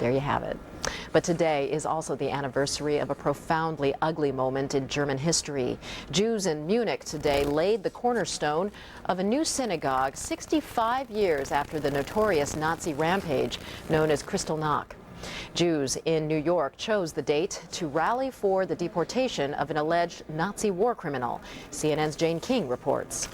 There you have it. But today is also the anniversary of a profoundly ugly moment in German history. Jews in Munich today laid the cornerstone of a new synagogue 65 years after the notorious Nazi rampage known as Kristallnacht. Jews in New York chose the date to rally for the deportation of an alleged Nazi war criminal. CNN's Jane King reports.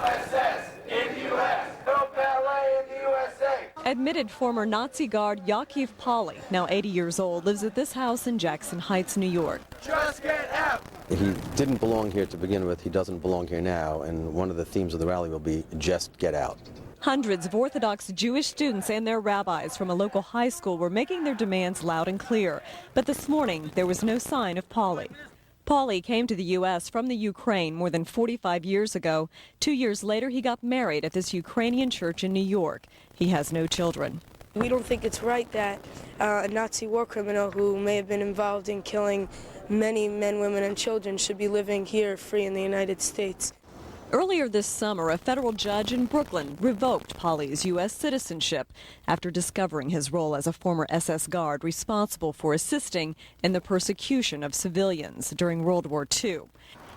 SS in the U.S. No ballet in the USA. Admitted former Nazi guard Yaakov Pauli, now 80 years old, lives at this house in Jackson Heights, New York. Just get out. He didn't belong here to begin with. He doesn't belong here now. And one of the themes of the rally will be just get out. Hundreds of Orthodox Jewish students and their rabbis from a local high school were making their demands loud and clear. But this morning, there was no sign of Pauli. Pauli came to the U.S. from the Ukraine more than 45 years ago. 2 years later, he got married at this Ukrainian church in New York. He has no children. We don't think it's right that a Nazi war criminal who may have been involved in killing many men, women, and children should be living here free in the United States. Earlier this summer, a federal judge in Brooklyn revoked Pauli's U.S. citizenship after discovering his role as a former SS guard responsible for assisting in the persecution of civilians during World War II.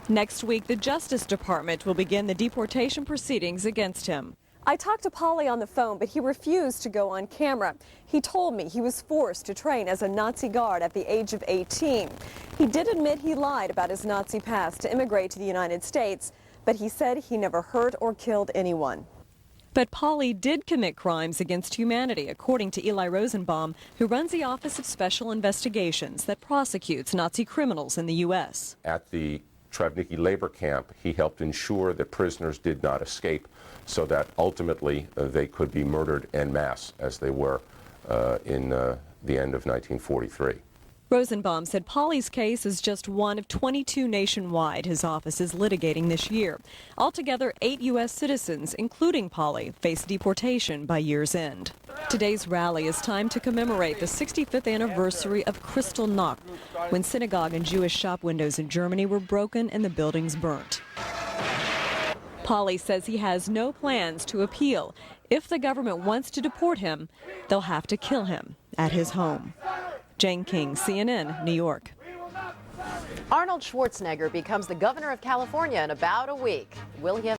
Next week, the Justice Department will begin the deportation proceedings against him. I talked to Pauli on the phone, but he refused to go on camera. He told me he was forced to train as a Nazi guard at the age of 18. He did admit he lied about his Nazi past to immigrate to the United States, but he said he never hurt or killed anyone. But Pauli did commit crimes against humanity, according to Eli Rosenbaum, who runs the Office of Special Investigations that prosecutes Nazi criminals in the U.S. At the Travnicki labor camp, he helped ensure that prisoners did not escape so that ultimately they could be murdered en masse, as they were in the end of 1943. Rosenbaum said Pauli's case is just one of 22 nationwide his office is litigating this year. Altogether, 8 U.S. citizens, including Pauli, face deportation by year's end. Today's rally is timed to commemorate the 65th anniversary of Kristallnacht, when synagogue and Jewish shop windows in Germany were broken and the buildings burnt. Pauli says he has no plans to appeal. If the government wants to deport him, they'll have to kill him at his home. Jane King, CNN, New York. Arnold Schwarzenegger becomes the governor of California in about a week. Will he have